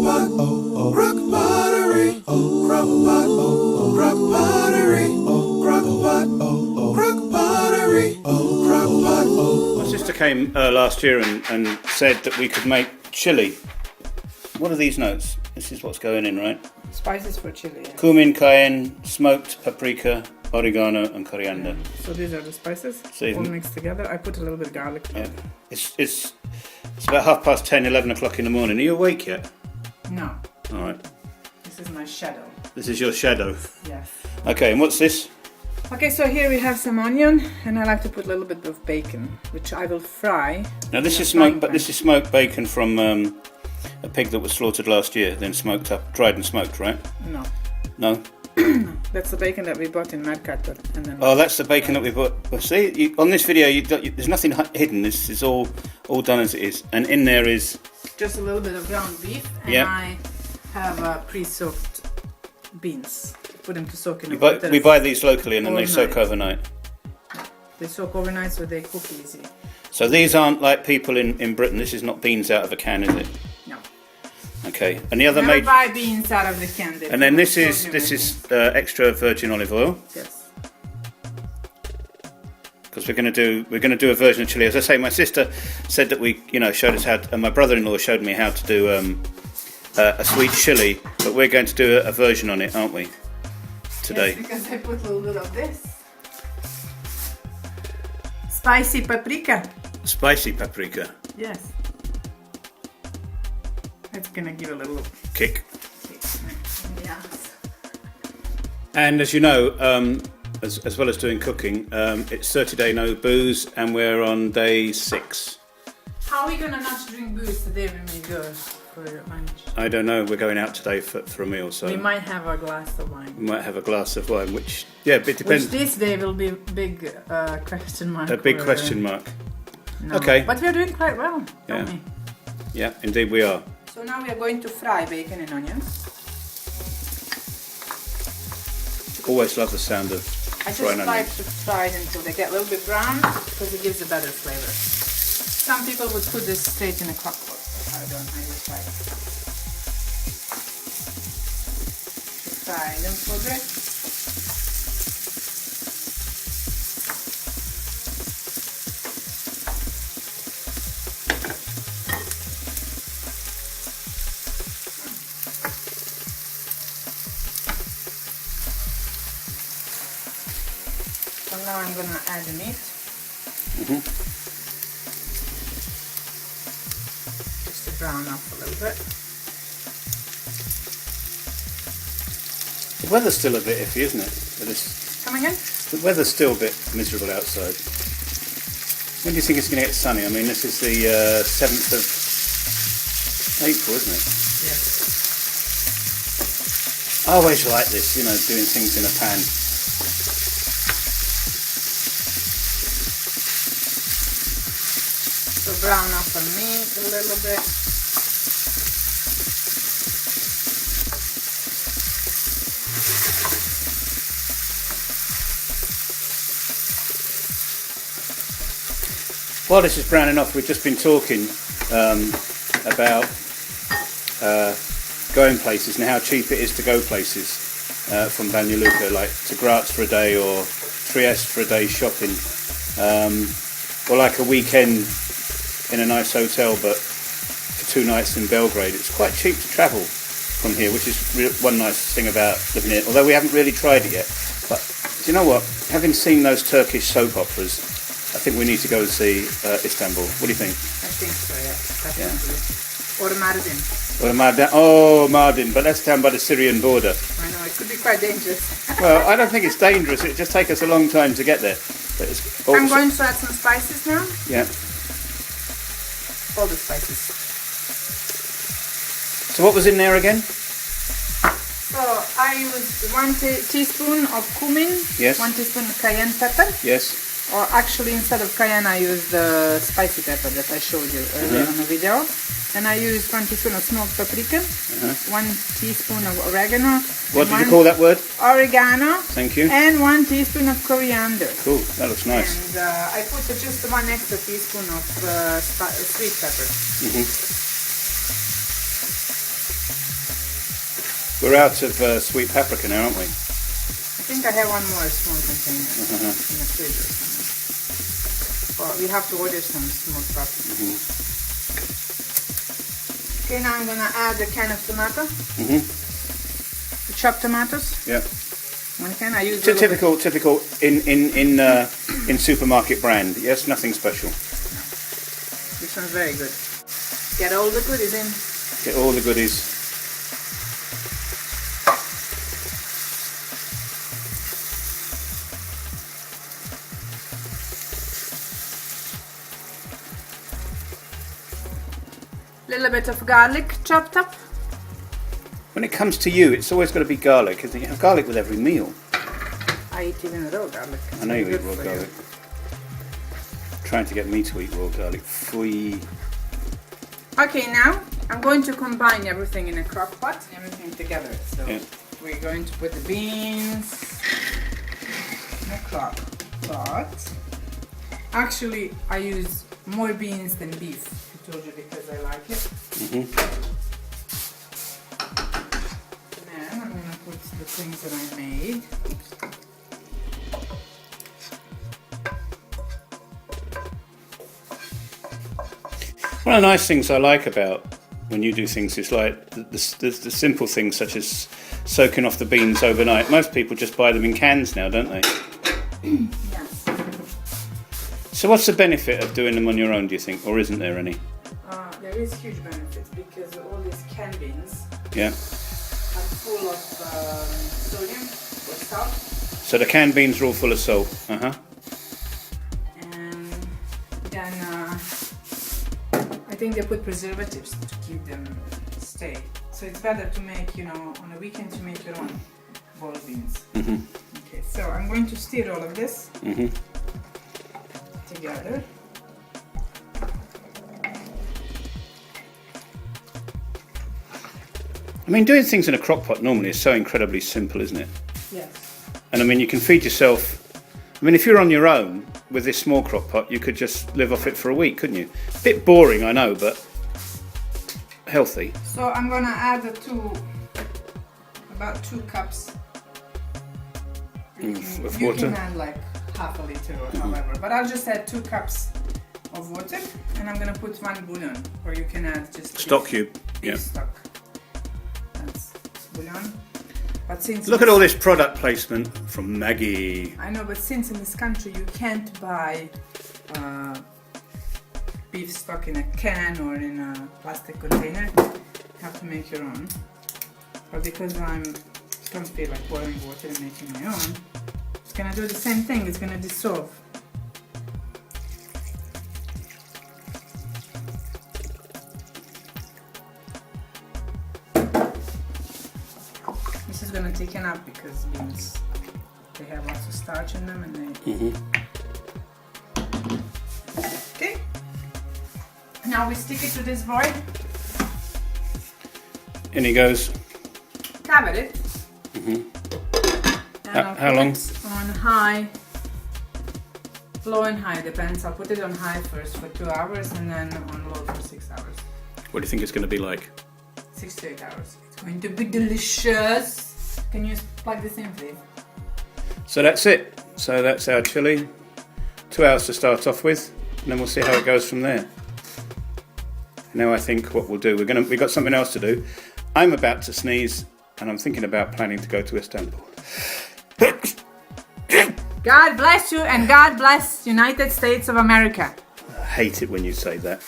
Crockpot, Crockpottery, Crockpot, Crockpottery, Crockpot, Crockpottery, Crockpot. My sister came last year and said that we could make chili. What are these notes? This is what's going in, right? Spices for chili. Yeah. Cumin, cayenne, smoked paprika, oregano, and coriander. So these are the spices, So all mixed together. I put a little bit of garlic. Yeah. It's about 10:30, 11 o'clock in the morning. Are you awake yet? No, All right. this is my shadow. This is your shadow. Yes. Okay, and what's this? Okay, so here we have some onion, and I like to put a little bit of bacon, which I will fry. Now this is smoked, but this is smoked bacon from a pig that was slaughtered last year, then smoked up, dried and smoked, right? No, No. that's the bacon that we bought in Mercator, and then. Oh, that's the bacon that we bought. Well, see, on this video, there's nothing hidden. This is all done as it is, and in there is Just a little bit of ground beef, and I have pre-soaked beans. Put them to soak in the water. we buy these locally, and then they soak overnight. They soak overnight, so they cook easy. So these aren't like people in Britain. This is not beans out of a can, is it? No. Okay, and the other Never buy beans out of the can. and then this is extra virgin olive oil. Yes. Because we're going to do a version of chili. As I say, my sister said that showed us how, and my brother-in-law showed me how to do a sweet chili, but we're going to do a version on it, aren't we? Today. Yes, because I put a little bit of this. Spicy paprika. Spicy paprika. Yes. It's gonna give a little Kick. Yes. And as you know, as well as doing cooking, it's 30-day no booze, and we're on day 6. How are we gonna not drink booze today when we go for lunch? I don't know. We're going out today for a meal, so We might have a glass of wine. we might have a glass of wine. Which, it depends. Which this day will be a big question mark. A big question mark. No. Okay. But we're doing quite well, don't we? Yeah, indeed we are. So now we are going to fry bacon and onions. Always love the sound of I just frying like onions. to fry it until they get a little bit brown because it gives a better flavor. Some people would put this straight in a crockpot, but I don't. I just like to fry them for a bit. So now I'm going to add the meat. Just to brown up a little bit. The weather's still a bit iffy, isn't it? Come again? The weather's still a bit miserable outside. When do you think it's going to get sunny? I mean, this is the 7th of April, isn't it? Yes. I always like this, doing things in a pan. So brown up the meat a little bit. While this is browning off, we've just been talking about going places and how cheap it is to go places from Banja Luka, like to Graz for a day or Trieste for a day shopping, or like a weekend in a nice hotel, but for 2 nights in Belgrade. It's quite cheap to travel from here, which is one nice thing about living here, although we haven't really tried it yet. But do you know what? Having seen those Turkish soap operas, I think we need to go and see Istanbul. What do you think? I think so, yeah. Definitely. Or Mardin. Or Mardin. Oh, Mardin, but that's down by the Syrian border. I know, it could be quite dangerous. Well, I don't think it's dangerous. It just takes us a long time to get there. But it's also, I'm going to add some spices now. Yeah. All the spices. So what was in there again? So I used 1 teaspoon of cumin. Yes. 1 teaspoon of cayenne pepper. Yes. Or actually, instead of cayenne, I used the spicy pepper that I showed you earlier on the video. And I used 1 teaspoon of smoked paprika, 1 teaspoon of oregano. What did you call that word? Oregano. Thank you. And 1 teaspoon of coriander. Cool, that looks nice. And I put just 1 extra teaspoon of sweet pepper. We're out of sweet paprika now, aren't we? I think I have one more small container in the fridge or something. Well, we have to order some small paprika. Okay, now I'm gonna add a can of tomato. The chopped tomatoes. Yeah. Okay, I use Typical in supermarket brand. Yes, nothing special. This one's very good. Get all the goodies in. Get all the goodies. Little bit of garlic chopped up. When it comes to you, it's always got to be garlic, isn't it? You have garlic with every meal. I eat even raw garlic. I know you eat Good raw for garlic. Trying to get me to eat raw garlic. Fui. Okay, now I'm going to combine everything in a crock pot, everything together. So Yeah. we're going to put the beans in a crock pot. Actually, I use more beans than beef, I told you, because I like it. Then I'm going to put the things that I made. One of the nice things I like about when you do things is like the simple things such as soaking off the beans overnight. Most people just buy them in cans now, don't they? Yes. So what's the benefit of doing them on your own, do you think? Or isn't there any? There is huge benefits because all these canned beans Yeah. are full of sodium or salt. So the canned beans are all full of salt. And then I think they put preservatives to keep them stay. So it's better to make, on a weekend to make your own boiled beans. Okay, so I'm going to stir all of this together. I mean, doing things in a crock pot normally is so incredibly simple, isn't it? Yes. And I mean, you can feed yourself. I mean, if you're on your own with this small crock pot, you could just live off it for a week, couldn't you? Bit boring, I know, but healthy. So I'm gonna add about 2 cups. Of You water. can add like half a liter or however, but I'll just add 2 cups of water, and I'm gonna put 1 bouillon, or you can add just Stock cube. beef Yeah. stock. That's bouillon. But since Look at all this product placement from Maggie. I know, but since in this country you can't buy beef stock in a can or in a plastic container, you have to make your own. But because I don't feel like boiling water and making my own, it's gonna do the same thing. It's gonna dissolve. This is gonna thicken up because beans, they have lots of starch in them, and they. Okay. Now we stick it to this void. In he goes. Cover it. And I'll How put long? it on high, low and high, depends. I'll put it on high first for 2 hours and then on low for 6 hours. What do you think it's going to be like? 6 to 8 hours. It's going to be delicious. Can you plug this in, please? So that's it. So that's our chili. 2 hours to start off with, and then we'll see how it goes from there. Now I think what we'll do, we've got something else to do. I'm about to sneeze, and I'm thinking about planning to go to Istanbul. God bless you and God bless United States of America. I hate it when you say that.